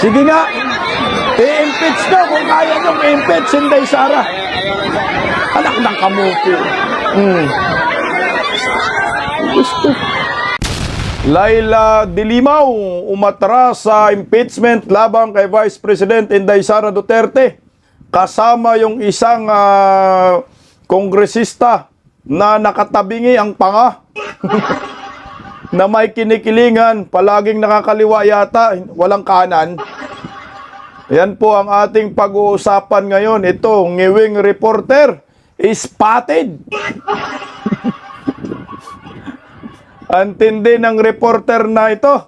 Sige nga, i-impeach na kung kaya nyo i-impeach si Inday Sara. Anak ng kamuti. Gusto. Laila Dilimaw umatras sa impeachment labang kay Vice President Inday Sara Duterte. Kasama yung isang kongresista na nakatabingi ang panga. Na may kinikilingan, palaging nakakaliwa yata, walang kanan. Yan po ang ating pag-uusapan ngayon. Ito, ngiwing reporter, spotted. Ang tindi ng reporter na ito,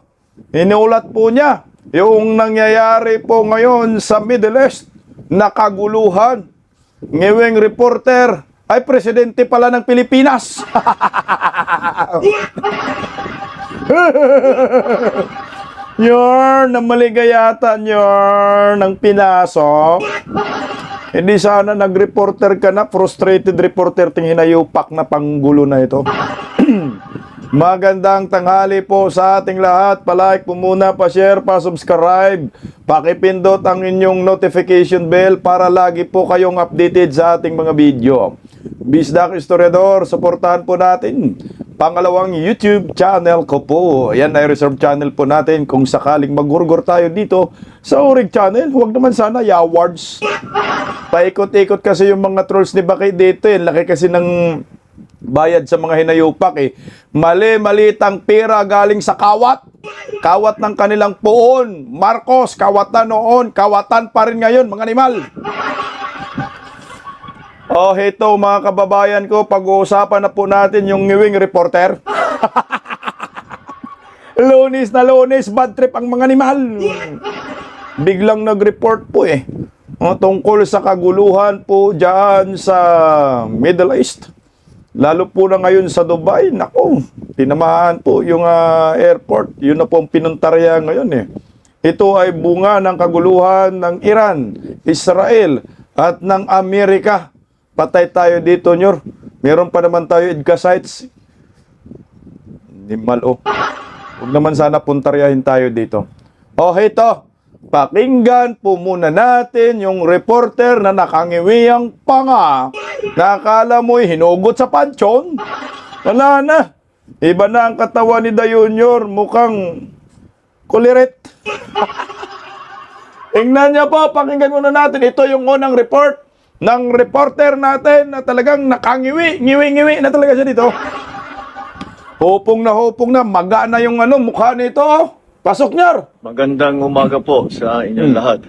inulat po niya yung nangyayari po ngayon sa Middle East, nakaguluhan. Ngiwing reporter, ay presidente pala ng Pilipinas. Yorn, namaligayata yorn ng pinasok. Hindi sana nag-reporter ka na, frustrated reporter ting hinayupak na panggulo na ito. Magandang tanghali po sa ating lahat. Palike po muna, pa-share, pa-subscribe. Pakipindot ang inyong notification bell para lagi po kayong updated sa ating mga video. Bisdak Historiador, suportahan po natin. Pangalawang YouTube channel ko po. Yan ay reserve channel po natin. Kung sakaling magurgur tayo dito sa Urig channel, huwag naman sana yawards. Paikot-ikot kasi yung mga trolls ni Bakay dito. Laki kasi ng bayad sa mga hinayupak eh. Mali-malitang pera galing sa kawat. Kawat ng kanilang puon. Marcos, kawatan noon. Kawatan pa rin ngayon, mga animal. Oh, ito mga kababayan ko, pag-uusapan na po natin yung ngiwing reporter. Lunes na lunes, bad trip ang mga animal. Biglang nag-report po eh. Tungkol sa kaguluhan po dyan sa Middle East. Lalo po na ngayon sa Dubai, nako, tinamahan po yung airport. Yun na po ang pinuntarya ngayon eh. Ito ay bunga ng kaguluhan ng Iran, Israel at ng Amerika. Patay tayo dito, Nyor. Meron pa naman tayo EDCA sites. Hindi malo. Huwag naman sana puntaryahin tayo dito. Oh, ito. Pakinggan po muna natin yung reporter na nakangiwiyang panga. Nakala mo'y hinugot sa pansyon. Wala na. Iba na ang katawan ni Da Junior. Mukhang kulirit. Tingnan niya po. Pakinggan muna natin. Ito yung unang report ng reporter natin na talagang nakangiwi. Ngiwi-ngiwi na talaga siya dito. Hupong na. Maga na yung mukha nito. Pasok, Nyor. Magandang umaga po sa inyong lahat.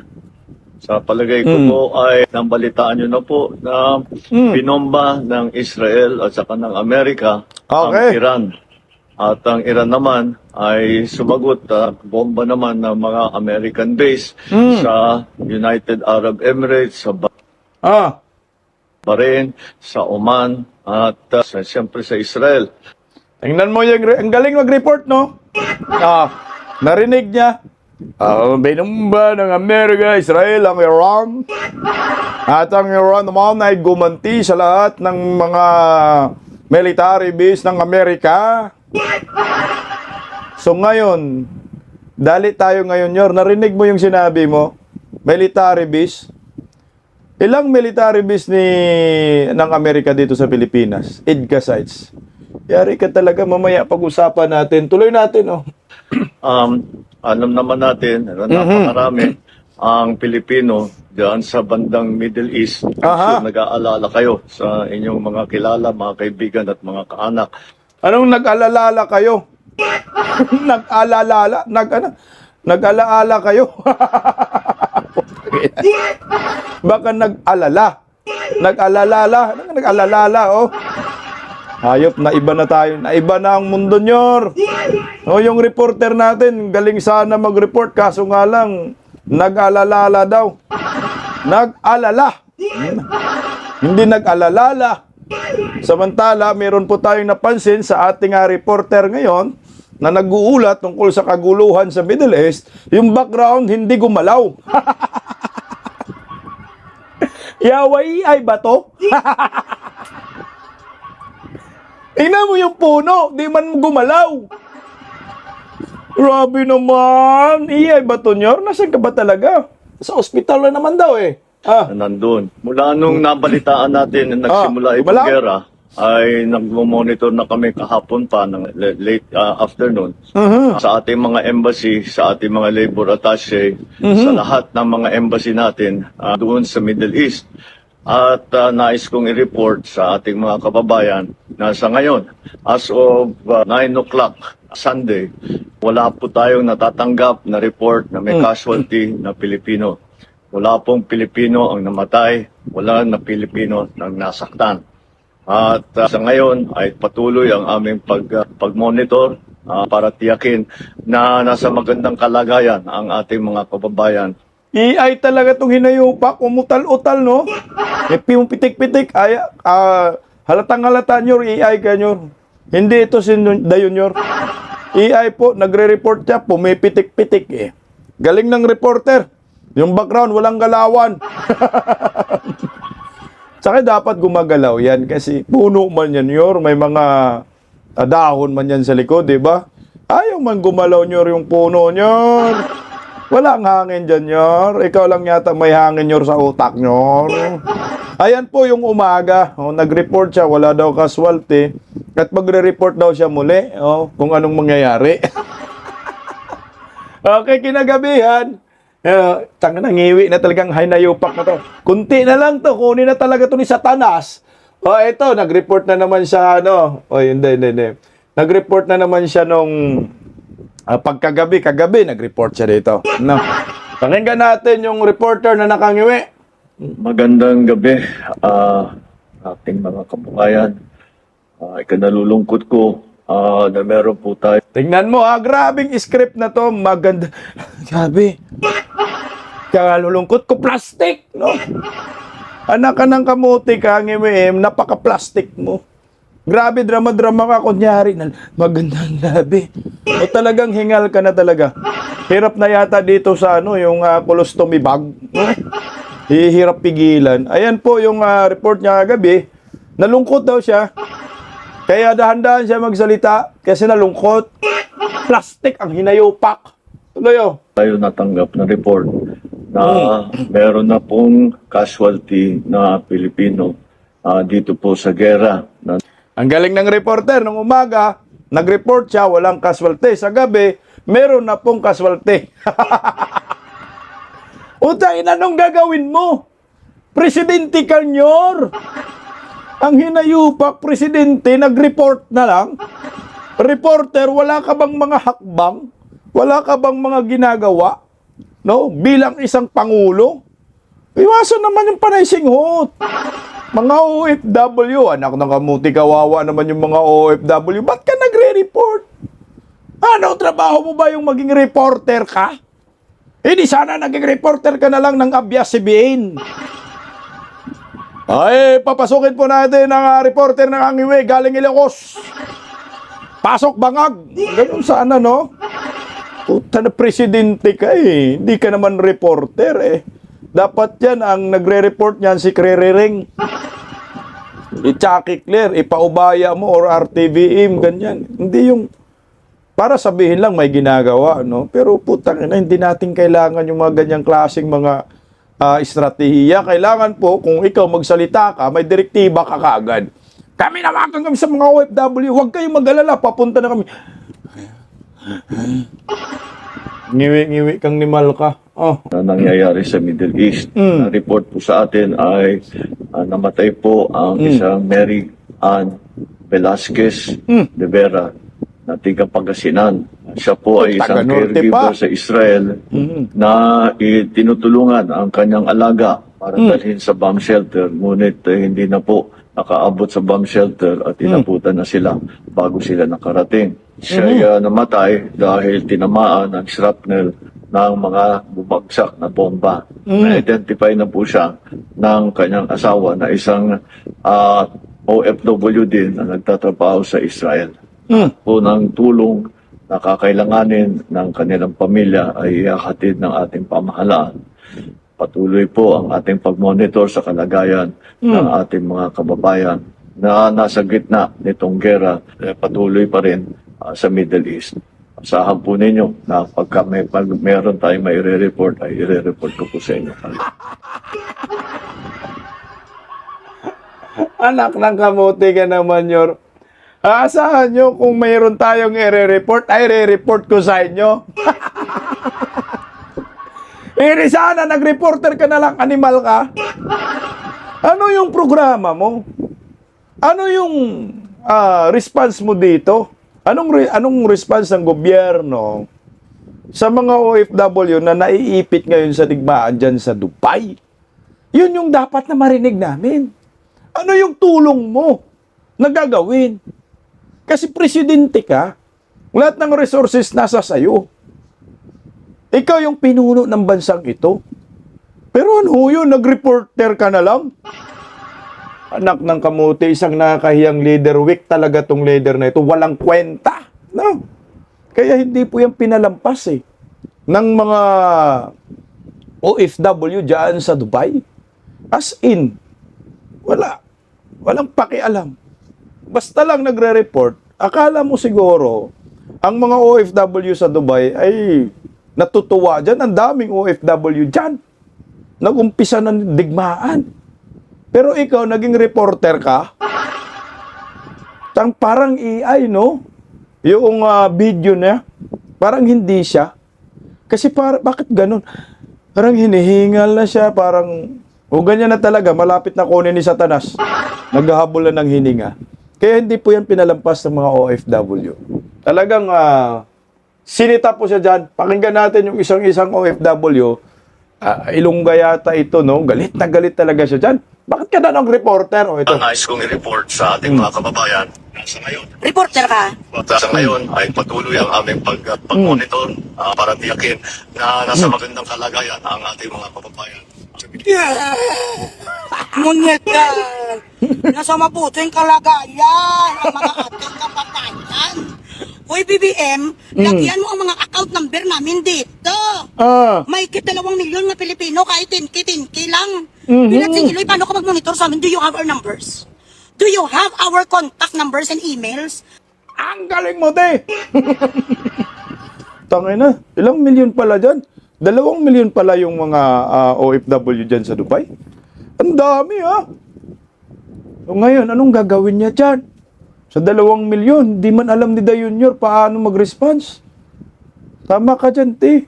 Sa palagay ko po ay nambalitaan nyo na po na binomba ng Israel at saka ng Amerika ang Iran. At ang Iran naman ay sumagot at bomba naman ng mga American base sa United Arab Emirates, sa Bahrain, sa Oman at siyempre sa Israel. Tingnan mo yung ang galing mag-report, no? Narinig niya. Binomba ng Amerika, Israel, ang Iran. At ang Iran naman ay gumanti sa lahat ng mga military base ng Amerika. So ngayon, dali tayo ngayon, Yor. Narinig mo yung sinabi mo? Military base. Ilang military base ng Amerika dito sa Pilipinas? EDCA sites. Yari ka talaga, mamaya pag-usapan natin. Tuloy natin, oh. Alam naman natin, napakarami ang Pilipino diyan sa bandang Middle East. So, nag-aalala kayo sa inyong mga kilala, mga kaibigan at mga kaanak. Anong nag-alala kayo? Nag-alaala kayo? Baka nag-alala. Nag-alala, oh. Hayop, naiba na tayo. Naiba na ang mundo, Nyor. O, yung reporter natin, galing sana mag-report. Kaso nga lang, nag-alala daw. Nag-alala. Hindi nag-alalala. Samantala, meron po tayong napansin sa ating reporter ngayon na nag-uulat tungkol sa kaguluhan sa Middle East. Yung background, hindi gumalaw. Yaway ay bato. Tingnan mo yung puno, di man gumalaw. Grabe naman. Iyay ba to, Nyor? Nasaan ka ba talaga? Sa ospital na naman daw eh. Na nandun. Mula nung nabalitaan natin na nagsimula itong gumalaw? gera, ay nag-monitor na kami kahapon pa ng late afternoon sa ating mga embassy, sa ating mga labor attaché, sa lahat ng mga embassy natin doon sa Middle East. At nais kong i-report sa ating mga kababayan na sa ngayon, as of 9 o'clock Sunday, wala po tayong natatanggap na report na may casualty na Pilipino. Wala pong Pilipino ang namatay, wala na Pilipino ang nasaktan. At sa ngayon ay patuloy ang aming pag-monitor para tiyakin na nasa magandang kalagayan ang ating mga kababayan. AI talaga itong hinayupak, umutal-utal, no? May pitik-pitik, ay, halatang-halata, Nyor, AI ka, Nyor. Hindi ito si Dayon, Nyor. AI po, nagre-report siya, pumipitik-pitik, eh. Galing ng reporter. Yung background, walang galawan. Saka dapat gumagalaw yan kasi puno man yan, Nyor. May mga dahon man yan sa likod, di ba? Ayaw man gumalaw, Nyor, yung puno, Nyor. Walang hangin dyan, Nyor. Ikaw lang yata may hangin, Nyor, sa utak, Nyor. Ayan po yung umaga. Nag-report siya, wala daw casualty. At magre-report daw siya muli kung anong mangyayari. Okay, kinagabihan. Tanga na, ngiwi na talagang hinayupak na to. Kunti na lang to, kunin na talaga to ni Satanas. Eto, nag-report na naman siya, hindi. Nag-report na naman siya nung kagabi, nag-report siya dito. No. Pakinggan natin yung reporter na nakangiwi. Magandang gabi, ating mga kababayan. Ikanalulungkot ko na meron po tayo. Tingnan mo grabing script na to, maganda. Grabe. Kalulungkot ko, plastic, no? Anak ka ng kamuti ka, ngiwiim, napaka-plastic mo. Grabe, drama-drama ka, kunyari, magandang gabi. O talagang hingal ka na talaga. Hirap na yata dito sa yung colostomy bag. No? Hihirap pigilan. Ayan po yung report niya kagabi. Nalungkot daw siya. Kaya dahan-dahan siya magsalita kasi nalungkot. Plastic ang hinayupak. Tuloy Tayo natanggap na report na meron na pong casualty na Pilipino dito po sa gera. Ang galing ng reporter, nung umaga, nag-report siya, walang casualty. Sa gabi, meron na pong casualty. Utay, anong gagawin mo? Presidente ka, Nyor. Ang hinayupak, presidente, nag-report na lang. Reporter, wala ka bang mga hakbang? Wala ka bang mga ginagawa? No? Bilang isang pangulo? Iwasan naman yung panaysinghot. Mga OFW, anak ng kamuti, kawawa naman yung mga OFW. Ba't ka nagre-report? Ano, trabaho mo ba yung maging reporter ka? Hindi sana naging reporter ka na lang ng ABS-CBN. Ay, papasukin po natin ang reporter ng Angiwe, galing Ilocos. Pasok bangag. Ganun sana, no? Puta na, presidente ka eh. Hindi ka naman reporter eh. Dapat yan, ang nagre-report niyan si Krerering. I-Chucky Claire, ipaubaya mo or RTVM, ganyan. Hindi yung, para sabihin lang may ginagawa, no? Pero putang ina, hindi natin kailangan yung mga ganyang klaseng mga estratehiya. Kailangan po, kung ikaw magsalita ka, may direktiba ka kaagad. Kami nawakan kami sa mga OFW, huwag kayong mag-alala, papunta na kami. Ngiwi-ngiwi kang nimal ka. Na nangyayari sa Middle East. Ang report po sa atin ay namatay po ang isang Mary Ann Velasquez de Vera na tiga Pangasinan. Siya po ay isang caregiver sa Israel na tinutulungan ang kanyang alaga para dalhin sa bomb shelter. Ngunit hindi na po nakaabot sa bomb shelter at inabutan na sila bago sila nakarating. Siya ay namatay dahil tinamaan ng shrapnel ng mga bumagsak na bomba. Na-identify na po siya ng kanyang asawa na isang OFW din na nagtatrabaho sa Israel. Po ng tulong na kakailanganin ng kanilang pamilya ay ihahatid ng ating pamahalaan. Patuloy po ang ating pag-monitor sa kalagayan ng ating mga kababayan na nasa gitna nitong gera, patuloy pa rin sa Middle East. Asahan po ninyo na pag meron tayong may report ay i-report ko po sa inyo. Anak ng kamote ka naman, Yor. Aasahan nyo kung mayroon tayong i-report, ay re-report ko sa inyo. Sana nag-reporter ka na lang, animal ka. Ano yung programa mo? Ano yung response mo dito? Anong response ng gobyerno sa mga OFW na naiipit ngayon sa digmaan dyan sa Dubai? Yun yung dapat na marinig namin. Ano yung tulong mo na gagawin? Kasi presidente ka, lahat ng resources nasa sayo. Ikaw yung pinuno ng bansang ito. Pero ano yun, nag-reporter ka na lang? Anak ng kamote, isang nakakahiyang leader. Weak talaga tong leader na ito. Walang kwenta. No? Kaya hindi po yan pinalampas ng mga OFW dyan sa Dubai. As in, walang pakialam. Basta lang nagre-report, akala mo siguro, ang mga OFW sa Dubai ay natutuwa dyan. Ang daming OFW dyan. Nag-umpisa ng digmaan. Pero ikaw, naging reporter ka? Parang AI, no? Yung video niya, parang hindi siya. Kasi bakit ganun? Parang hinihingal na siya, parang, ganyan na talaga, malapit na kunin ni Satanas. Naghahabol na ng hininga. Kaya hindi po yan pinalampas ng mga OFW. Talagang, sinita po siya dyan. Pakinggan natin yung isang OFW. Ilongga yata ito, no? Galit na galit talaga siya dyan. Bakit ka na ng reporter? Ito. Nais kong i-report sa ating mga kababayan na sa ngayon. Reporter ka? Sa ngayon ay patuloy ang aming pag-monitor para tiyakin na nasa magandang kalagayan ang ating mga kababayan. Ngunit nasa mabuting kalagayan ang mga ating kababayan. Hoy BBM, lagyan mo ang mga account number namin dito. May 2 milyon na Pilipino kahit 10K lang. Pinatsing Iloy, paano ka mag-monitor sa amin? Do you have our numbers? Do you have our contact numbers and emails? Ang galing mo, te! Tangay na, ilang milyon pala dyan? 2 milyon pala yung mga OFW dyan sa Dubai. Ang dami, ha? So ngayon, anong gagawin niya dyan? Sa 2 milyon, di man alam ni Da Junior paano mag-response. Tama ka dyan, te.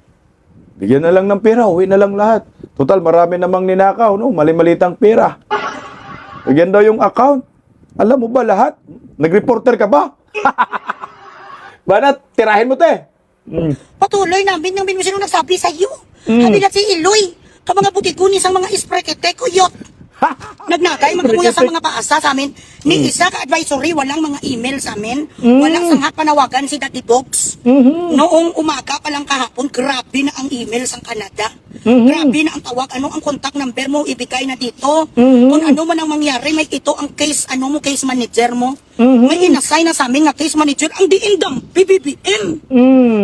Bigyan na lang ng pera, uwi na lang lahat. Total, marami namang ninakaw, no? Mali-malitang pera. Bigyan daw yung account. Alam mo ba lahat? Nag-reporter ka ba? Banat, tirahin mo, te. Patuloy namin nang sino nagsabi sa iyo. Sabi na si Iloy, ka mga butikunis ang mga isprekete, kuyot. Nagnagay, magkuya sa mga paasa sa amin. Ni isa ka advisory, walang mga email sa amin. Walang sanghat panawagan si Daddy Box. Noong umaga pa lang kahapon, grabe na ang email sa Canada. Grabe na ang tawag. Ano ang contact number mo, ibigay na dito. Kung ano man ang mangyari, may ito ang case, case manager mo. May inassign na sa amin nga case manager, ang diindam, PBBM.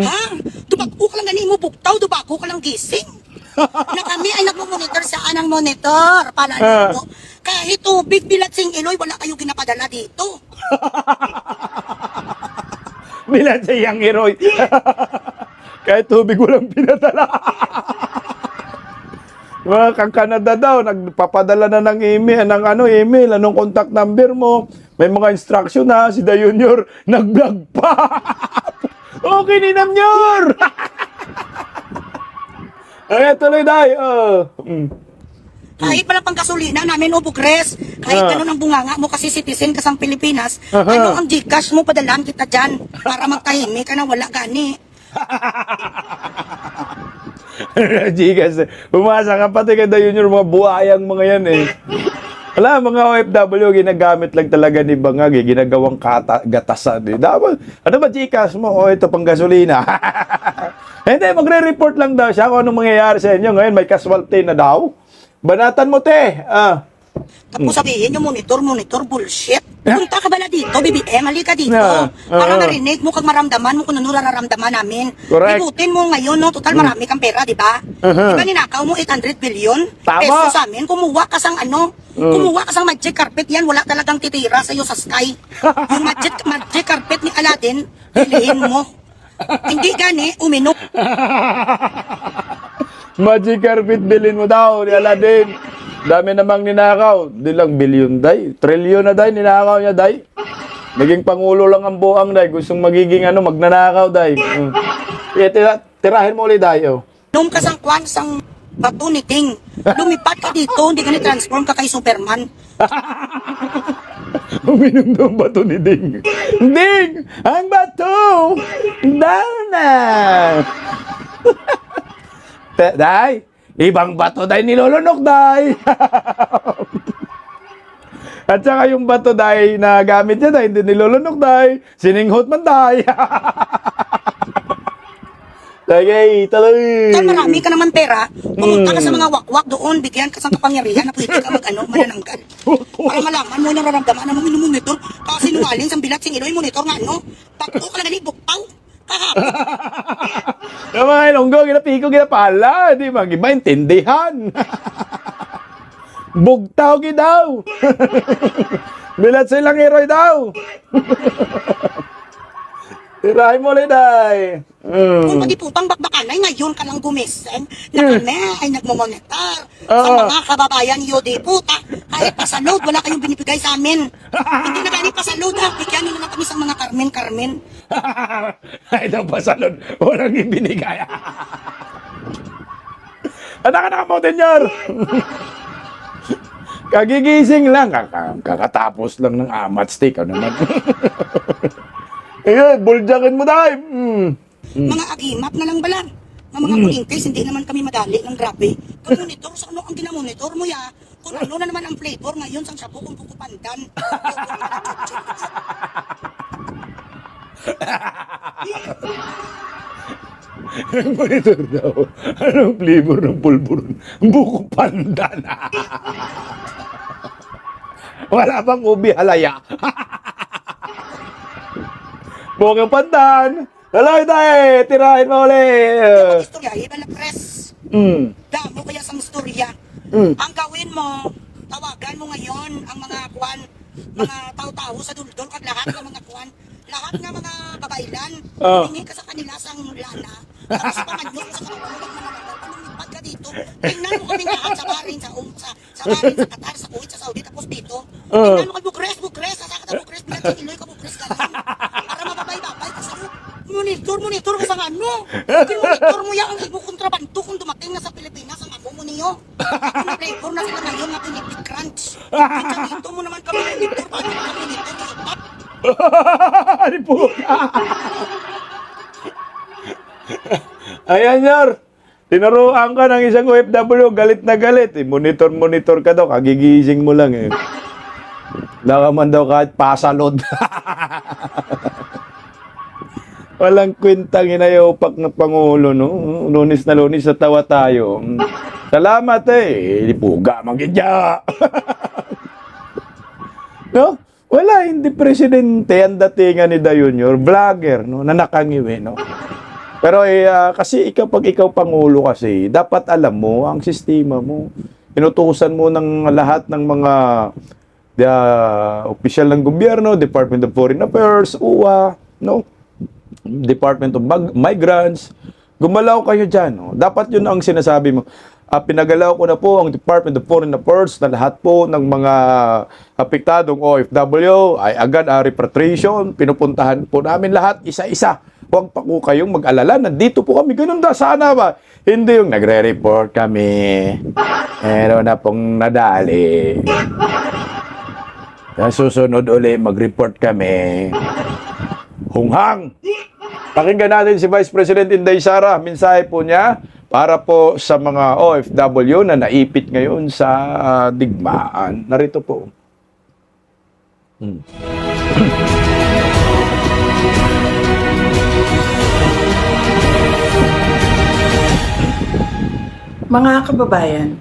Ha? Dubago ka lang ganin mo, buktaw, dubago ka lang gising. Na kami ay nagmumonitor sa anang monitor. Pala dito. Kahit tubig bilat sing Iloy, wala kayo ginapadala dito. Bilat siyang Iloy. Kahit tubig walang pinadala. Mga kang Canada daw, nagpapadala na ng email, email, anong contact number mo. May mga instruction na, si Da Junior, nag-vlog pa. Okay ni Namnyor. Ay, tuloy tayo. Kahit pala pang gasolina namin o bugres, kahit ganun ang bunganga mo kasi citizen ka sa Pilipinas, ano ang Gcash mo, padalaan kita dyan para magtahimik ka na wala gani. Gcash, umasa ka pati kay Da Junior, mga buhayang mga yan eh. Wala, mga OFW, ginagamit lang talaga ni Bangag eh, ginagawang gatasan eh. Dapat, ano ba Gcash mo? O, ito pang gasolina. Hindi, magre-report lang daw siya kung anong mangyayari sa inyo. Ngayon, may casualty na daw. Banatan mo, te. Tapos sabihin yung monitor, bullshit. Punta ka ba na dito, BBM? Halika dito. Para marinig mo kag maramdaman mo kung ano nararamdaman namin. Correct. Ibutin mo ngayon, no? Total marami kang pera, di ba? Di ba ninakaw mo 800 billion Tama. pesos sa amin? Kumuha ka sang kumuha ka sang magic carpet yan, wala talagang titira sa iyo sa sky. Yung magic carpet ni Aladdin, pilihin mo. Hindi gani, uminom. Magic carpet bilin mo daw ni Aladdin. Dami namang ninakaw. Di lang bilyon, day. Trilyon na, day. Ninakaw niya, day. Naging pangulo lang ang buang, day. Gustong magiging magnanakaw, day. Tirahin mo ulit, day. Oh. Nung kasangkwan sang bato ni Ting. Lumipat ka dito, hindi ka ni-transform ka kay Superman. Uminom daw ang bato ni Ding. Ding! Ang bato! Down na! Day, ibang bato, day, nilulunok, day. At saka yung bato, day, na gamit niya, day, hindi nilulunok, day. Sininghot man, day. Tagay, taloy. Kaya marami ka naman pera, pumunta ka sa mga wakwak doon, bigyan ka sa kapangyarihan na pwede ka manananggal. Para malaman mo yung nararamdaman na monitor, kasi nungaling sa bilat sing Iloy monitor nga, Takto ka lang gali, buktaw. Kahapon. Yung mga ilonggo, ginapiko, ginapala. Di ba? Maintindihan. Bugtaw daw. Bilat silang heroy daw. Tirahin mo ulit, day. Kung pagiputang bakbakanay, ngayon ka lang gumising na kami ay nagmamonitor sa mga kababayan niyo di puta. Kahit pasalod, wala kayong binibigay sa amin. Hindi na gani pasalod ha. Bigyan nyo naman kami sa mga Carmen. Ay, daw pasalon. Walang ibinigay. Anak-anak mo, Tenyor. Kagigising lang. Kakatapos lang ng amat steak. Ano naman? Ayun, buljakin mo tayo. Mga agimap na lang bala. Mga mulintes, hindi naman kami madali ng grabe. Kung monitor, sa ano ang ginamonitor mo ya? Kung ano na naman ang flavor ngayon sang shabu kung pukupandan. Monitor daw. Anong flavor ng pulburon? Buko pandan. Wala bang ubi halaya? Buko pandan. Hello, tay. Tirahin mo ulit. Istorya, iba na press. Damo kaya sa istorya. Ang gawin mo, tawagan mo ngayon ang mga mga tao-tao sa duldol kag lahat ng mga lahat ng mga babaylan. Hingi ka sa kanila sang lana. Tapos sa panganyok sa kapatulog na lumipat ka dito. Tingnan mo kami lahat sa barin, sa barin, sa Qatar, sa Kuwait, sa Saudi, tapos dito. Tingnan mo kay Bukres, sasaka ka Bukres, bilang si Iloy ka Bukres ka lang. Para mababay-babay ka sa monitor ka sa ano. Monitor mo yan ang ibo kontrabando kung dumating na sa Pilipinas ang amo mo niyo. Kung na-flavor na sila ngayon na pinipig crunch. Kaya dito mo naman kami monitor, paano ka monitor niyo? Ano po? Ayan, Yor. Tinuruan ka ng isang OFW, galit na galit. Monitor ka daw, kagigising mo lang eh. Nakaman daw kahit pasalod. Walang kwentang inayopak na Pangulo, no? Lunis na lunis sa tawa tayo. Salamat eh. Puga, magigya. No? Wala, hindi presidente ang datingan ni Junior. Vlogger, no? Na nakangiwi, no? Pero kasi pag ikaw Pangulo kasi, dapat alam mo ang sistema mo. Inutusan mo ng lahat ng mga opisyal ng gobyerno, Department of Foreign Affairs, UWA, no? Department of Migrants. Gumalaw kayo dyan. No? Dapat yun ang sinasabi mo. Pinagalaw ko na po ang Department of Foreign Affairs na lahat po ng mga apektadong OFW ay agad repatriation. Pinupuntahan po namin lahat isa-isa. Huwag pa po kayong mag-alala. Nandito po kami. Ganun da. Sana ba? Hindi yung nagre-report kami. Meron na pong nadali. Susunod uli mag-report kami. Hunghang! Pakinggan natin si Vice President Inday Sara. Mensahe po niya para po sa mga OFW na naipit ngayon sa digmaan. Narito po. Mga kababayan,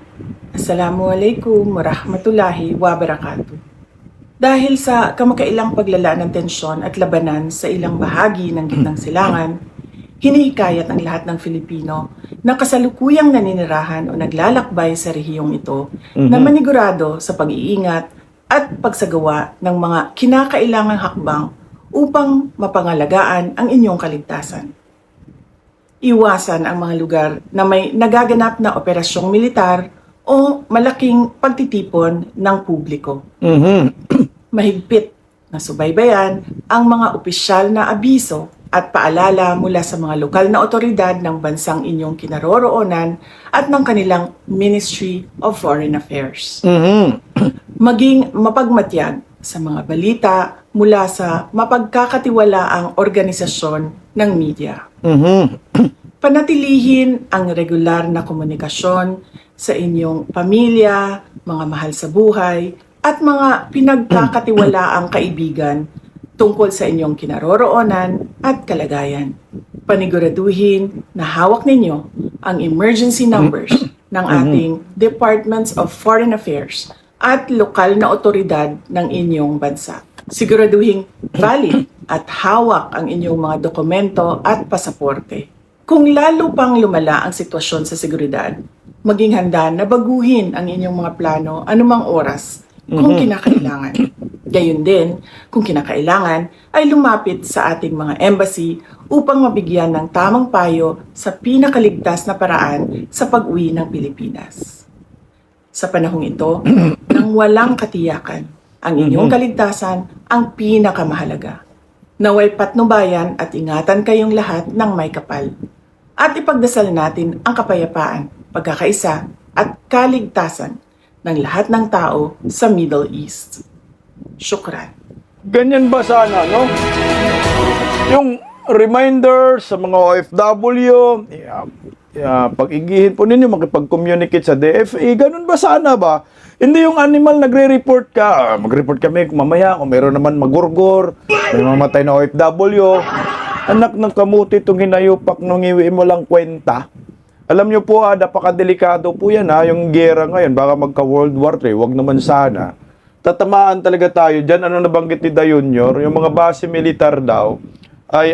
Assalamualaikum warahmatullahi wabarakatuh. Dahil sa kamakailang paglala ng tensyon at labanan sa ilang bahagi ng gitnang silangan, hinihikayat ang lahat ng Filipino na kasalukuyang naninirahan o naglalakbay sa rehiyong ito na manigurado sa pag-iingat at pagsagawa ng mga kinakailangang hakbang upang mapangalagaan ang inyong kaligtasan. Iwasan ang mga lugar na may nagaganap na operasyong militar o malaking pagtitipon ng publiko. Mahigpit na subaybayan ang mga opisyal na abiso at paalala mula sa mga lokal na otoridad ng bansang inyong kinaroroonan at ng kanilang Ministry of Foreign Affairs. Maging mapagmatyag sa mga balita mula sa mapagkakatiwalaang organisasyon ng media. Panatilihin ang regular na komunikasyon sa inyong pamilya, mga mahal sa buhay, at mga pinagkakatiwalaang kaibigan tungkol sa inyong kinaroroonan at kalagayan. Paniguraduhin na hawak ninyo ang emergency numbers ng ating Departments of Foreign Affairs at lokal na otoridad ng inyong bansa. Siguraduhin valid at hawak ang inyong mga dokumento at pasaporte. Kung lalo pang lumala ang sitwasyon sa seguridad, maging handa na baguhin ang inyong mga plano anumang oras kung kinakailangan. Gayon din, kung kinakailangan, ay lumapit sa ating mga embassy upang mabigyan ng tamang payo sa pinakaligtas na paraan sa pag-uwi ng Pilipinas. Sa panahong ito, nang walang katiyakan, ang inyong kaligtasan ang pinakamahalaga. Naway patnubayan at ingatan kayong lahat ng may kapal. At ipagdasal natin ang kapayapaan, pagkakaisa at kaligtasan ng lahat ng tao sa Middle East. Syukran. Ganyan ba sana, no? Yung reminder sa mga OFW, pag-igihin po ninyo, makipag-communicate sa DFA, ganun ba sana ba? Hindi yung animal nagre-report ka, mag-report kami mamaya kung meron naman magurgor, may mamatay na OFW, anak ng kamuti itong hinayupak nung iwi mo lang kwenta. Alam nyo po, napakadelikado po yan yung gera ngayon, baka magka-World War III, wag naman sana. Tatamaan talaga tayo dyan. Ano nabanggit ni Dayunyor? Yung mga base militar daw ay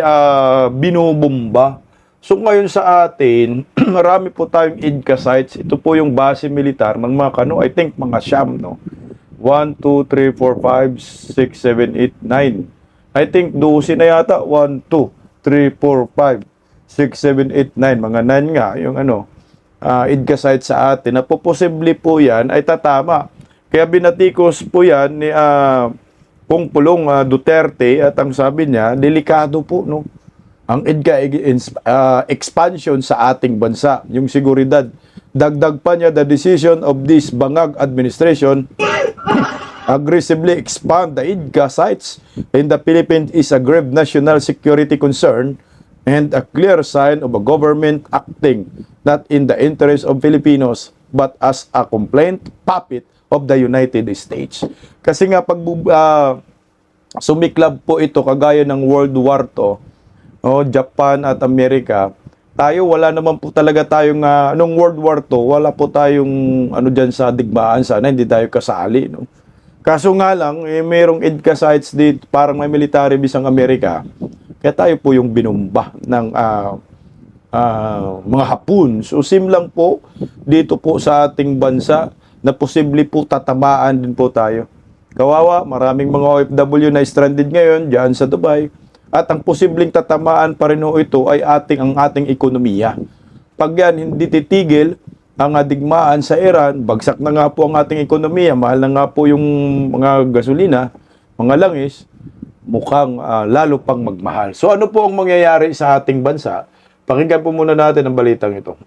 binubomba. So ngayon sa atin, marami po tayong IDCA sites. Ito po yung base militar ng mga kano, I think mga Siam, no? 1, 2, 3, 4, 5, 6, 7, 8, 9. I think 12 na yata. 1, 2, 3, 4, 5, 6, 7, 8, 9. Mga 9 nga yung IDCA sites sa atin. Na po posible po yan ay tatama. Kaya binatikos po yan ni Pulong Duterte at ang sabi niya, delikado po no ang expansion sa ating bansa, yung seguridad. Dagdag pa niya, the decision of this Bangag administration aggressively expand the IDCA sites in the Philippines is a grave national security concern and a clear sign of a government acting not in the interest of Filipinos but as a complaint puppet of the United States. Kasi nga pag sumiklab po ito kagaya ng World War II, Japan at Amerika, tayo wala naman po talaga tayong nung World War II, wala po tayong diyan sa digmaan, sana hindi tayo kasali, no. Kaso nga lang mayroong IDCA sites dito, parang may military base ang Amerika. Kaya tayo po yung binumba ng mga Hapon. So sim lang po dito po sa ating bansa na posible po tatamaan din po tayo. Kawawa, maraming mga OFW na stranded ngayon diyan sa Dubai. At ang posibleng tatamaan pa rin ito ay ang ating ekonomiya. Pag yan hindi titigil ang digmaan sa Iran, bagsak na nga po ang ating ekonomiya, mahal na nga po yung mga gasolina, mga langis, mukhang lalo pang magmahal. So ano po ang mangyayari sa ating bansa? Pakinggan po muna natin ang balitang ito.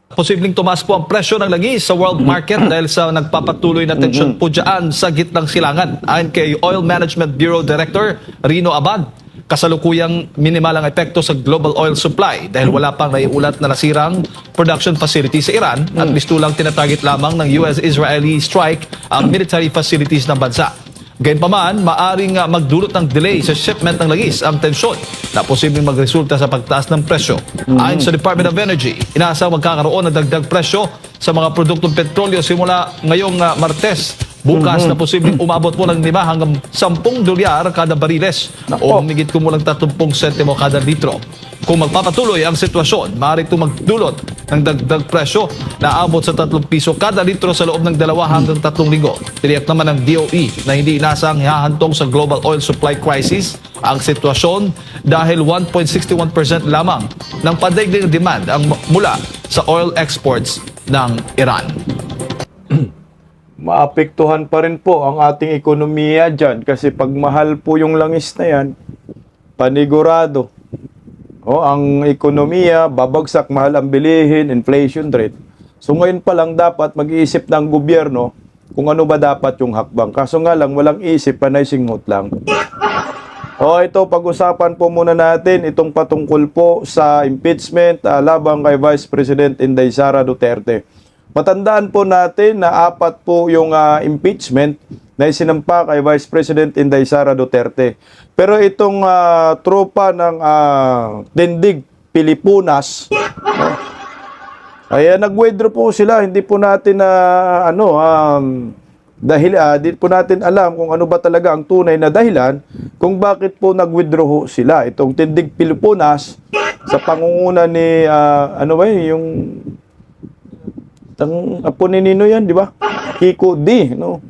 Posibleng tumaas po ang presyo ng langis sa world market dahil sa nagpapatuloy na tensyon po dyan sa gitnang silangan. Ayon kay Oil Management Bureau Director Rino Abad, kasalukuyang minimal ang epekto sa global oil supply dahil wala pang naiulat na nasirang production facility sa Iran at bistulang tinatarget lamang ng US-Israeli strike ang military facilities ng bansa. Gayunpaman, maaring magdulot ng delay sa shipment ng langis ang tensyon na posibleng magresulta sa pagtaas ng presyo. Ayon sa Department of Energy, inaasang magkakaroon ng dagdag presyo sa mga produktong petrolyo simula ngayong Martes. Bukas na posibleng umabot po ng 5 hanggang 10 dolyar kada bariles o humigit kumulang 30 sentimo kada litro. Kung magpapatuloy ang sitwasyon, maaari itong magdulot ng dagdag presyo na abot sa 3 piso kada litro sa loob ng 2 hanggang 3 linggo. Tiniyak naman ng DOE na hindi inasang hahantong sa global oil supply crisis ang sitwasyon dahil 1.61% lamang ng padaigdig demand ang mula sa oil exports ng Iran. Maapektuhan pa rin po ang ating ekonomiya dyan kasi pag mahal po yung langis na yan, panigurado. Ang ekonomiya, babagsak, mahal ang bilihin, inflation rate. So ngayon pa lang dapat mag-iisip ng gobyerno kung ano ba dapat yung hakbang. Kaso nga lang, walang isip, panay singhot lang. Ito, pag-usapan po muna natin itong patungkol po sa impeachment labang kay Vice President Inday Sara Duterte. Matandaan po natin na 4 po yung impeachment na isinampa kay Vice President Inday Sara Duterte. Pero itong tropa ng Tindig Pilipinas, ay nag-withdraw po sila. Hindi po natin di po natin alam kung ano ba talaga ang tunay na dahilan kung bakit po nag-withdraw sila. Itong Tindig Pilipinas sa pangunguna ni yung apo ni Nino yan, di ba? Kiko D, no?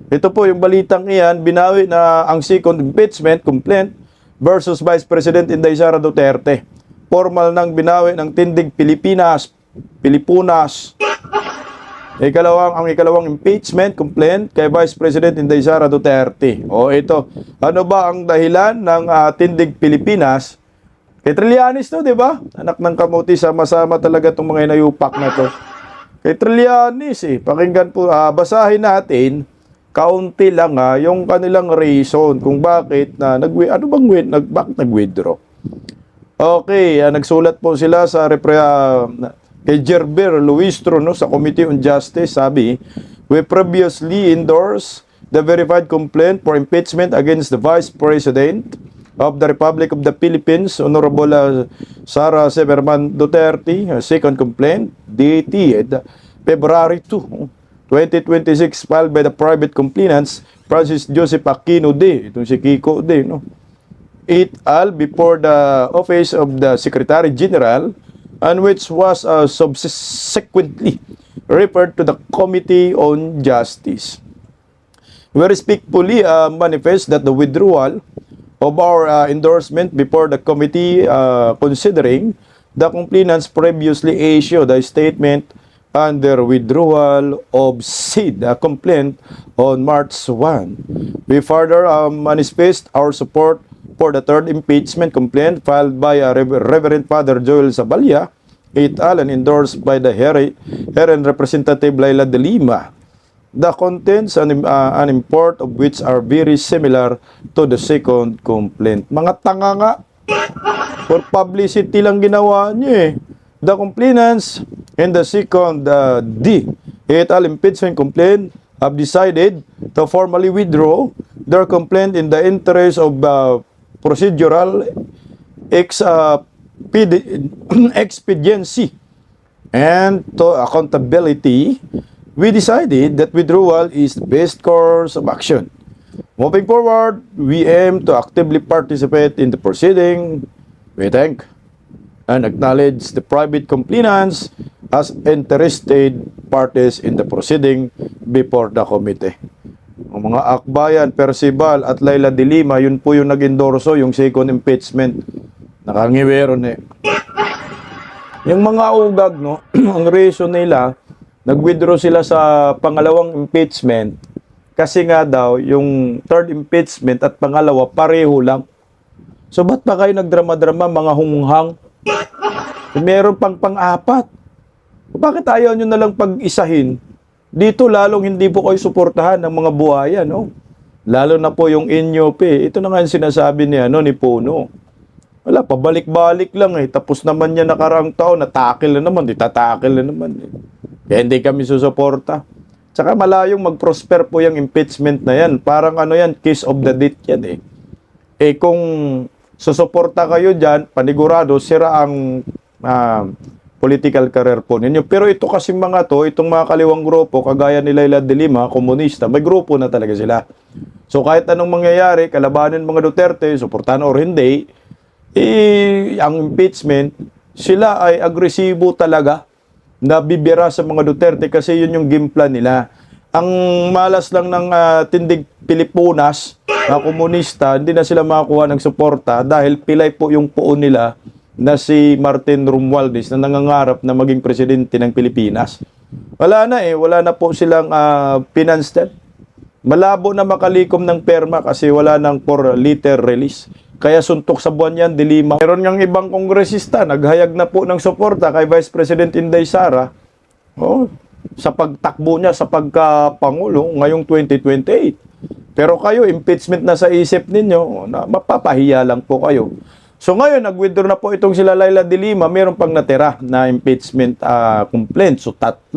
Ito po yung balitang iyan, binawi na ang second impeachment complaint versus Vice President Inday Sara Duterte. Formal nang binawi ng Tindig Pilipinas. Ang ikalawang impeachment complaint kay Vice President Inday Sara Duterte. Ito. Ano ba ang dahilan ng Tindig Pilipinas? Kay Trillanes to, di ba? Anak ng kamuti, sama-sama talaga itong mga inayupak na to. Kay Trillanes pakinggan po, basahin natin, kaunti lang yung kanilang reason kung bakit bakit nag-withdraw. Okay, nagsulat po sila sa kay Gerber Luistro, no, sa Committee on Justice. Sabi, we previously endorsed the verified complaint for impeachment against the Vice President of the Republic of the Philippines, Honorable Sara Severman Duterte. Second complaint dated February 2, 2026, filed by the private complainants Francis Joseph Aquino D. Itong si Kiko D, no? It al before the office of the Secretary General, and which was subsequently referred to the Committee on Justice. We respectfully manifest that the withdrawal of our endorsement before the committee, considering the complainants previously issued a statement under withdrawal of said complaint on March 1. We further manifest our support for the third impeachment complaint filed by Reverend Father Joel Zabalya et al. And endorsed by the Heron Representative Laila de Lima. The contents and import of which are very similar to the second complaint. Mga tanga nga. For publicity lang ginawa niyo The complainants in the second D et al. Impeachment complaint have decided to formally withdraw their complaint in the interest of procedural expediency and to accountability. We decided that withdrawal is the best course of action. Moving forward, we aim to actively participate in the proceeding. We thank and acknowledge the private complainants as interested parties in the proceeding before the committee. Ang mga akbayan, Percival at Laila de Lima, yun po yung nag-endorso, yung second impeachment. Nakangiwero na Yung mga ugag, no, ang reason nila, nag-withdraw sila sa pangalawang impeachment kasi nga daw, yung third impeachment at pangalawa, pareho lang. So, ba't pa kayo nagdrama-drama, mga hunghang? Meron pang pang-apat. Bakit ayaw nyo na lang pag-isahin? Dito, lalong hindi po kayo suportahan ng mga buhayan, no? Lalo na po yung INYOP. Ito na nga yung sinasabi ni Puno. Wala, pabalik-balik lang Tapos naman niya nakaraang taon, natakil na naman, itatakil na naman Kaya hindi kami susuporta. Tsaka malayong mag-prosper po yung impeachment na yan. Parang kiss of the death yan kung susuporta kayo dyan, panigurado, sira ang political career po ninyo. Pero ito kasi mga itong mga kaliwang grupo, kagaya ni Laila de Lima, komunista, may grupo na talaga sila. So kahit anong mangyayari, kalabanin mga Duterte, suportahan or hindi, ang impeachment, sila ay agresibo talaga. nabibira sa mga Duterte kasi yun yung game plan nila. Ang malas lang ng tindig Pilipinas na komunista, hindi na sila makakuha ng suporta dahil pilay po yung puon nila na si Martin Romualdez na nangangarap na maging presidente ng Pilipinas. Wala na po silang financed. Malabo na makalikom ng perma kasi wala nang 4-liter release. Kaya suntok sa buwan yan, dilima. Meron ngang ibang kongresista, naghayag na po ng suporta kay Vice President Inday Sara sa pagtakbo niya sa pagkapangulo ngayong 2028. Pero kayo, impeachment na sa isip ninyo, na mapapahiya lang po kayo. So ngayon, nag-withdraw na po itong sila Laila de Lima, meron pang natira na impeachment complaint. So 3.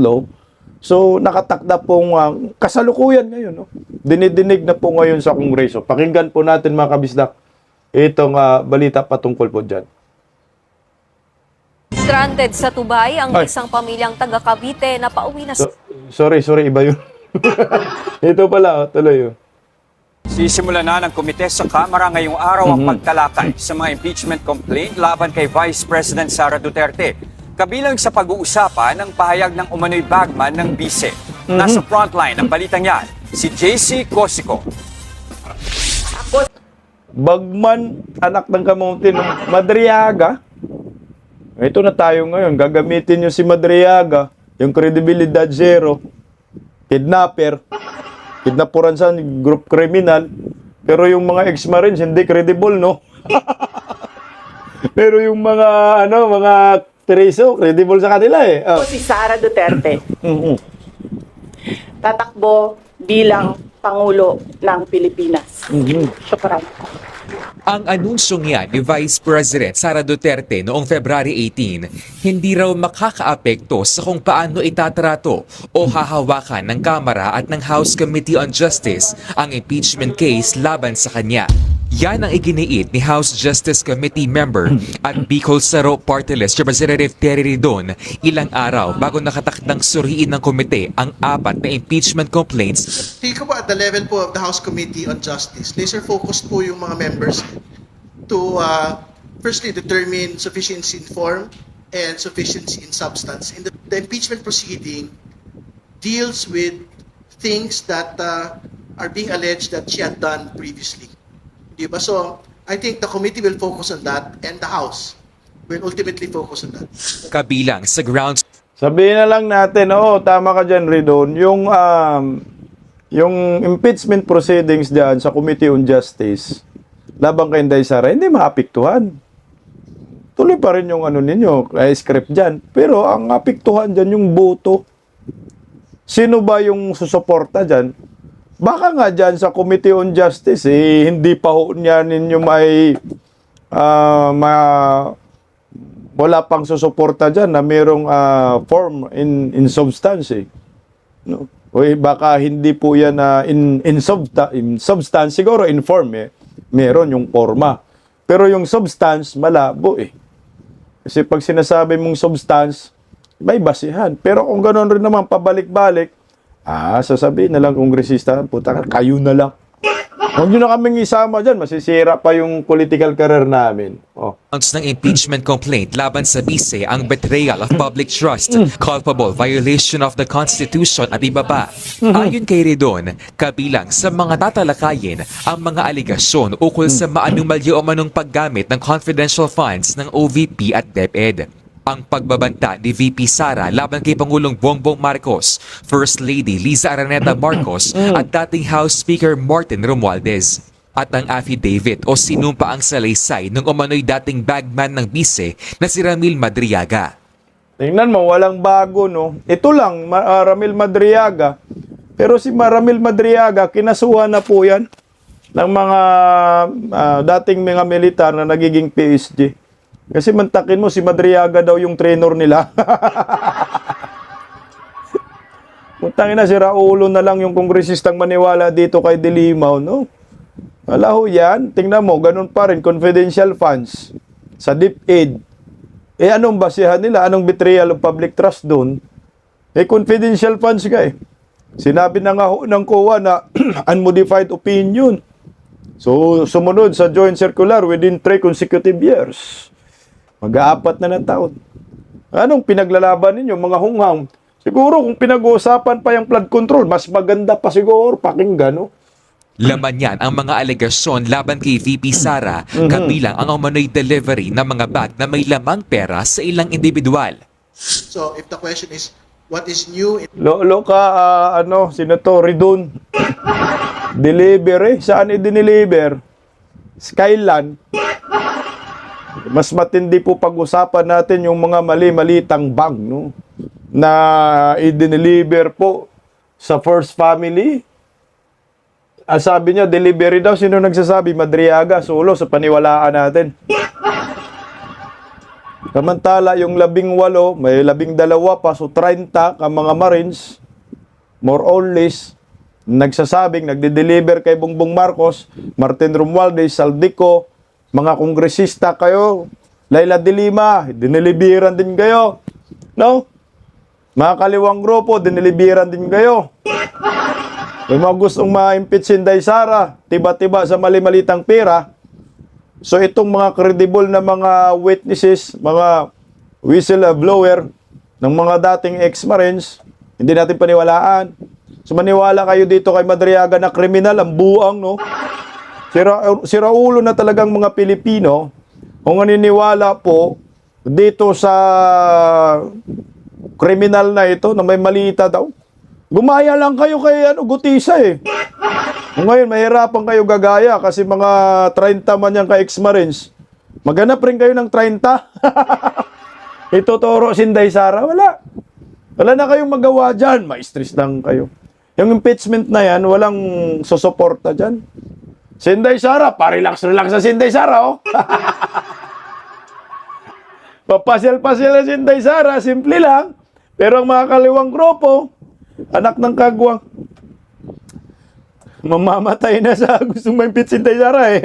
So nakatakda pong kasalukuyan ngayon. No? Dinidinig na po ngayon sa Kongreso. Pakinggan po natin mga kabisdak itong balita patungkol po dyan. Stranded sa Tubay ang isang pamilyang taga Cavite na pauwi na sa... Sorry, iba yun. Ito pala, tuloy yun. Sisimula na ng komite sa Kamara ngayong araw ang pagtalakay sa mga impeachment complaint laban kay Vice President Sara Duterte. Kabilang sa pag-uusapan ang pahayag ng umano'y bagman ng bise. Nasa frontline ng balitang yan, si JC Cosico. Bagman, anak ng kamutin ng Madriaga. Ito na tayo ngayon. Gagamitin nyo si Madriaga, yung kredibilidad zero, kidnapper, kidnapuran sa group criminal, pero yung mga ex-marines hindi credible, no? Pero yung mga, mga Tereso, credible sa kanila eh. Si Sara Duterte tatakbo bilang Pangulo ng Pilipinas. Syukran. Ang anunsyong yan ni Vice President Sara Duterte noong February 18, hindi raw makakaapekto sa kung paano itatrato o hahawakan ng Kamara at ng House Committee on Justice ang impeachment case laban sa kanya. Yan ang iginiit ni House Justice Committee member at Bicol Saro Party List Representative Terry Ridon ilang araw bago nakatakdang suriin ng komite ang 4 na impeachment complaints. Tingin ko po at the level po of the House Committee on Justice, laser-focused po yung mga members to firstly determine sufficiency in form and sufficiency in substance. And the impeachment proceeding deals with things that are being alleged that she had done previously. Diba? So, I think the committee will focus on that and the House will ultimately focus on that. Kabilang sa grounds Sabihin na lang natin, tama ka dyan, Ridon, yung impeachment proceedings dyan sa Committee on Justice, labang kay Inday Sara, hindi maapektuhan. Tuloy pa rin yung ninyo, script dyan. Pero ang apektuhan dyan yung boto. Sino ba yung susuporta dyan? Baka nga dyan sa Committee on Justice, hindi pa ho niya ninyo wala pang susuporta dyan na mayroong form in substance. No? Baka hindi po yan in substance, siguro in form. Meron yung forma. Pero yung substance, malabo Kasi pag sinasabi mong substance, may basihan. Pero kung ganoon rin naman, pabalik-balik, sasabihin na lang kongresista, puta, kayo na lang. Huwag nyo na kaming isama dyan, masisira pa yung political career namin. ng impeachment complaint laban sa bise ang betrayal of public trust, culpable violation of the Constitution at iba pa. Ayon kay Ridon, kabilang sa mga tatalakayin ang mga aligasyon ukol sa maanumalyo o manong paggamit ng confidential funds ng OVP at DepEd. Ang pagbabanta ni VP Sara laban kay Pangulong Bongbong Marcos, First Lady Liza Araneta Marcos at dating House Speaker Martin Romualdez. At ang affidavit o sinumpa ang salaysay ng umano'y dating bagman ng bise na si Ramil Madriaga. Tingnan mo, walang bago, no? Ito lang, Ramil Madriaga. Pero si Ramil Madriaga, kinasuhan na po yan ng mga dating mga militar na nagiging PSG. Kasi mantakin mo, si Madriaga daw yung trainer nila. Muntangin na, si Raulo na lang yung kongresistang maniwala dito kay De Lima, no? Wala ho yan. Tingnan mo, ganun pa rin, confidential funds sa DepEd. Anong basihan nila? Anong betrayal of public trust doon? Confidential funds ka Sinabi na nga ho ng COA na unmodified opinion. So, sumunod sa joint circular within 3 consecutive years. Mag-aapat na ng taon. Anong pinaglalaban ninyo, mga hunghang? Siguro kung pinag-uusapan pa yung flood control, mas maganda pa siguro pakinggan, no? Laman yan ang mga alegasyon laban kay VP Sara, kabilang ang umano'y delivery ng mga bag na may lamang pera sa ilang individual. So if the question is, what is new in Lolo ka, Senator Ridon. Delivery? Saan i-deliver? Skyland. Mas matindi po pag-usapan natin yung mga mali-malitang bag, no? Na i-deliver po sa First Family. Sabi niya, delivery daw. Sino nagsasabi? Madriaga, Solo, sa paniwalaan natin. Samantala, yung 18, may 12 pa, so 30 ka mga Marines, more or less, nagsasabing, nagde-deliver kay Bongbong Marcos, Martin Romualdez, Saldico, mga kongresista kayo, Laila de Lima, dinilibiran din kayo. No? Mga kaliwang grupo, dinilibiran din kayo. May mga gustong ma-impeach si Inday Sara, tiba-tiba sa mali-malitang pera. So itong mga credible na mga witnesses, mga whistleblower ng mga dating ex-Marines, hindi natin paniwalaan. So maniwala kayo dito kay Madriaga na kriminal, ang buang, no? Sira ulo na talagang mga Pilipino kung naniniwala po dito sa kriminal na ito na may malita daw. Gumaya lang kayo kay Gutisa eh. Ngayon, mahirapan kayo gagaya kasi mga 30 man yan ka-ex-Marines. Maghanap rin kayo ng 30. Ituturo si Inday Sara. Wala. Wala na kayong magawa dyan. Ma-stress lang kayo. Yung impeachment na yan, walang susuporta dyan. Si Inday Sara, pa-relax-relax na si Inday Sara, oh. Papasyal-pasyal na si Inday Sara, simple lang. Pero ang mga kaliwang grupo, anak ng kagwang, mamamatay na sa gustong ma-impeach si Inday Sara eh.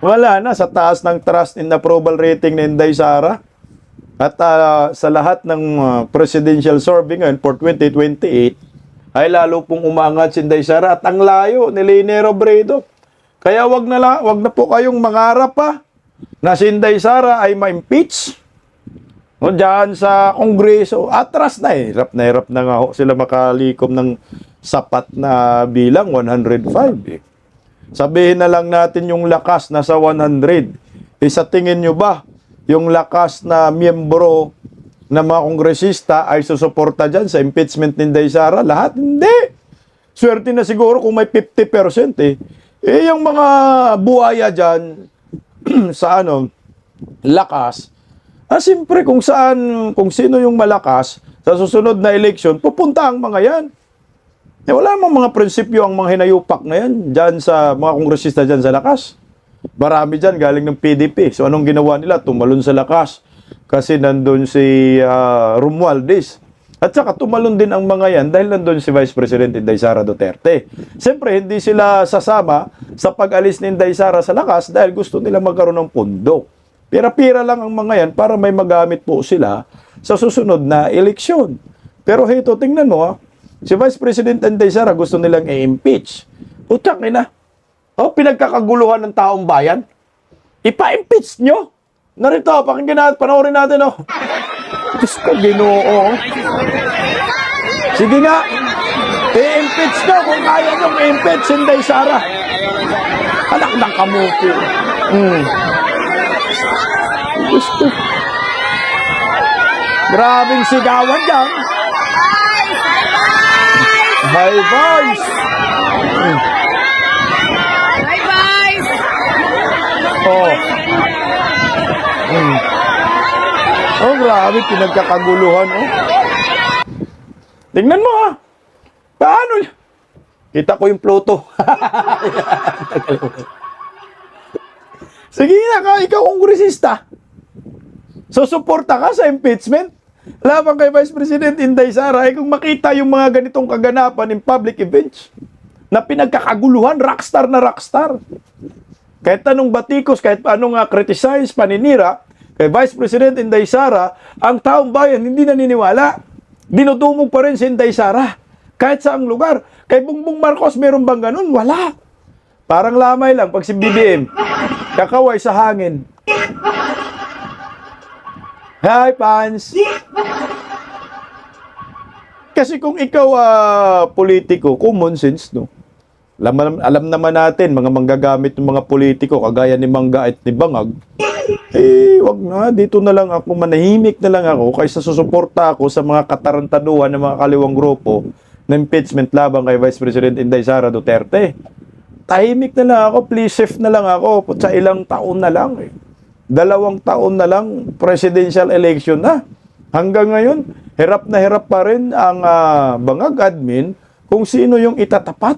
Wala na sa taas ng trust and approval rating ni Inday Sara. At sa lahat ng presidential survey ngayon for 2028, ay lalo pong umangat si Inday Sara at ang layo ni Lene Robredo. Kaya wag na po kayong mangarap pa na si Inday Sara ay ma-impeach. O dyan sa Kongreso, atras na eh. Hirap na nga ho sila makalikom ng sapat na bilang, 105 eh. Sabihin na lang natin yung lakas na sa 100. Sa tingin nyo ba, yung lakas na miyembro na mga kongresista ay susuporta dyan sa impeachment ni Inday Sara? Lahat? Hindi. Swerte na siguro kung may 50% eh. Yung mga buhaya dyan sa lakas, siyempre kung sino yung malakas sa susunod na eleksyon, pupunta ang mga yan. Wala namang mga prinsipyo ang mga hinayupak na yan dyan sa mga kongresista dyan sa lakas. Marami dyan galing ng PDP. So anong ginawa nila? Tumalon sa lakas. Kasi nandun si Romualdez. At saka tumalon din ang mga yan dahil nandun si Vice President Inday Sara Duterte. Siyempre, hindi sila sasama sa pag-alis ni Inday Sara sa lakas dahil gusto nila magkaroon ng pondo. Pira-pira lang ang mga yan para may magamit po sila sa susunod na eleksyon. Pero heto, tingnan mo si Vice President Inday Sara gusto nilang i-impeach. Utang ina. Pinagkakaguluhan ng taong bayan. Ipa-impeach nyo. Narito, pakinggan natin, panoorin natin, Diyos ko, Ginoo. Sige nga, i-impeach nyo kung kaya nyo i-impeach Inday Sara. Anak ng kamuti. Diyos ko. Grabing sigawan dyan. High voice. Bye bye! Grabe, pinagkakaguluhan, Tingnan mo, Paano? Kita ko yung Pluto. Sige na, ikaw kongresista. Susuporta ka sa impeachment? Laban kay Vice President Inday Sara, kung makita yung mga ganitong kaganapan in public events, na pinagkakaguluhan, rockstar na rockstar. Kahit anong batikos, kahit anong criticize, paninira, kay Vice President Inday Sara, ang taong bayan hindi naniniwala. Dinudumog pa rin si Inday Sara. Kahit saang lugar. Kay Bongbong Marcos, meron bang ganun? Wala. Parang lamay lang pag si BBM. Kakaway sa hangin. Hi, Pans! Kasi kung ikaw, politiko, common sense, no? Alam naman natin, mga manggagamit ng mga politiko, kagaya ni Mangga at ni Bangag, wag na, dito na lang ako, manahimik na lang ako, kaysa susuporta ako sa mga katarantaduhan ng mga kaliwang grupo na impeachment laban kay Vice President Inday Sara Duterte. Tahimik na lang ako, please safe na lang ako, sa ilang taon na lang, 2 taon na lang, presidential election na. Hanggang ngayon, hirap na hirap pa rin ang Bangag admin kung sino yung itatapat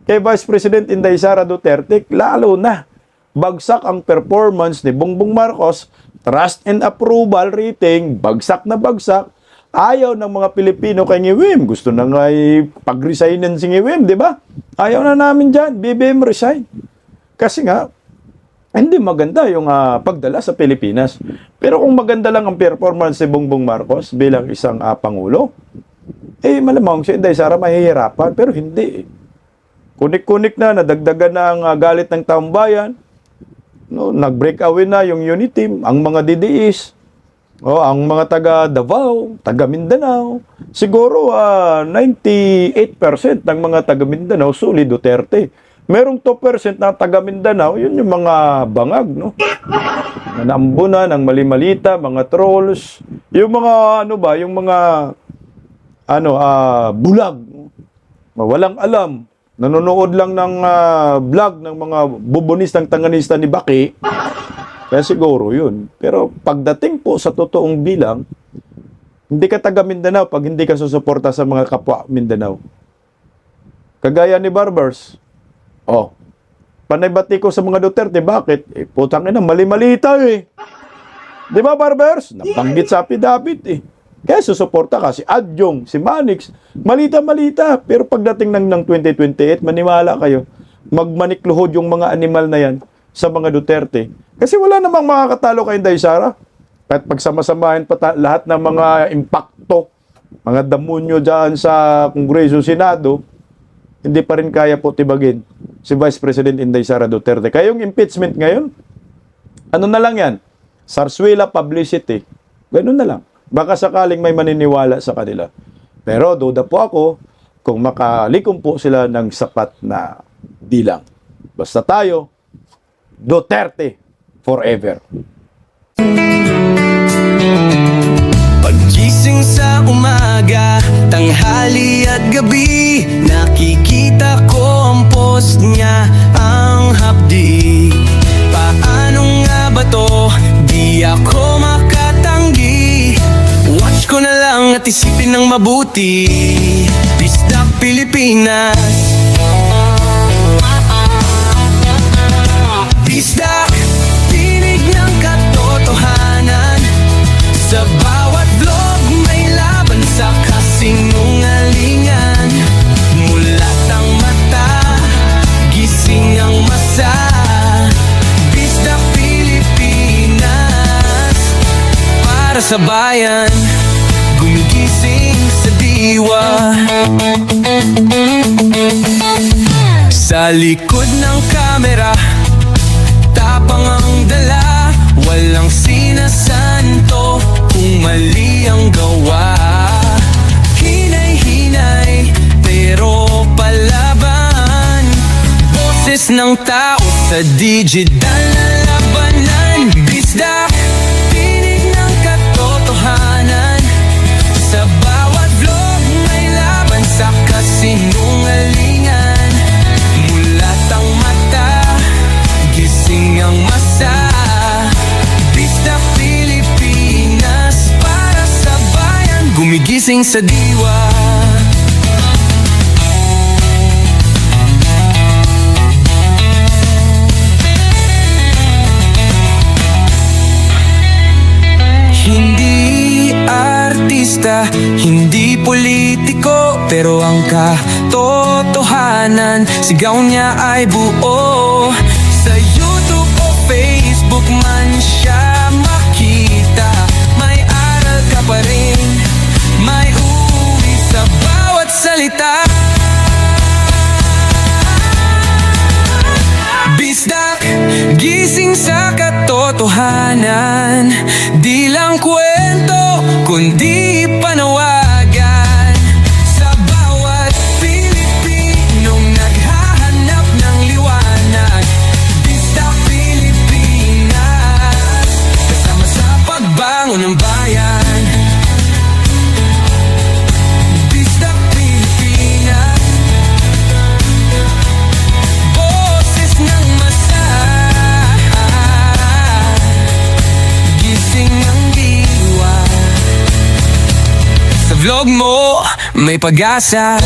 kay Vice President Inday Sara Duterte, lalo na bagsak ang performance ni Bongbong Marcos, trust and approval rating, bagsak na bagsak, ayaw ng mga Pilipino kay Ngiwim, gusto na nga pag-resignan si Ngiwim, di ba? Ayaw na namin dyan, BBM resign. Kasi nga, hindi maganda yung pagdala sa Pilipinas. Pero kung maganda lang ang performance ni Bongbong Marcos bilang isang Pangulo, malamang si Inday Sara mahihirapan, pero hindi. Kunik-kunik na, nadagdagan na ang galit ng taong bayan. No, nag-break away na yung unity team, ang mga DDS, ang mga taga Davao, taga Mindanao. Siguro 98% ng mga taga Mindanao suli Duterte. Merong 2% na taga Mindanao, yun yung mga bangag, no? Naambunan, ang mali-malita, mga trolls, yung mga yung mga bulag, walang alam. Nanonood lang ng vlog ng mga bubonistang tanganista ni Baki, kaya siguro yun. Pero pagdating po sa totoong bilang, hindi ka taga Mindanao pag hindi ka susuporta sa mga kapwa Mindanao. Kagaya ni Barbers. Panay bati ko sa mga Duterte. Bakit? Putang ina, mali-malita eh. Di ba, Barbers? Nabanggit sa affidavit Kaya susuporta ka si Adjong, si Manix, malita-malita. Pero pagdating ng 2028, maniwala kayo, magmanikluhod yung mga animal na yan sa mga Duterte. Kasi wala namang makakatalo kay Inday Sara. At pagsama-samahin pa lahat ng mga impakto, mga damonyo dyan sa Kongreso, Senado, hindi pa rin kaya po tibagin si Vice President Inday Sara Duterte. Kaya yung impeachment ngayon, ano na lang yan? Sarsuela publicity. Ganun na lang. Baka sakaling may maniniwala sa kanila. Pero duda po ako kung makalikom po sila ng sapat na bilang. Basta tayo, Duterte forever. Paggising sa umaga, tanghali at gabi, nakikita ko ang post niya, ang hapdi. Paano nga ba to? Di ako makatanggi. Watch ko na lang at isipin ng mabuti. Bisdak Pilipinas. Bisdak, tinig ng katotohanan. Sa bawat vlog may laban sa kasinungalingan. Mulat ang mata, gising ang masa. Bisdak Pilipinas, para sa bayan, gumigising sa diwa. Sa likod ng kamera, tapang ang dala, walang sinasanto kung mali ang gawa. Hinay-hinay, pero palaban. Boses ng tao sa digital na labanan. Bisdak, tinig ng katotohanan. Sa bawat vlog may laban sa kasinungalingan. Mulat ang mata, gising ang masa. Bisdak Pilipinas, para sa bayan, gumigising sa diwa. Hindi artista, hindi politiko, pero ang katotohanan, sigaw niya ay buo. Sa YouTube o Facebook man siya makita, may aral ka pa rin, may uwi sa bawat salita. Bisdak, gising sa katotohanan, di lang kwento. vlog mo may pag-asa.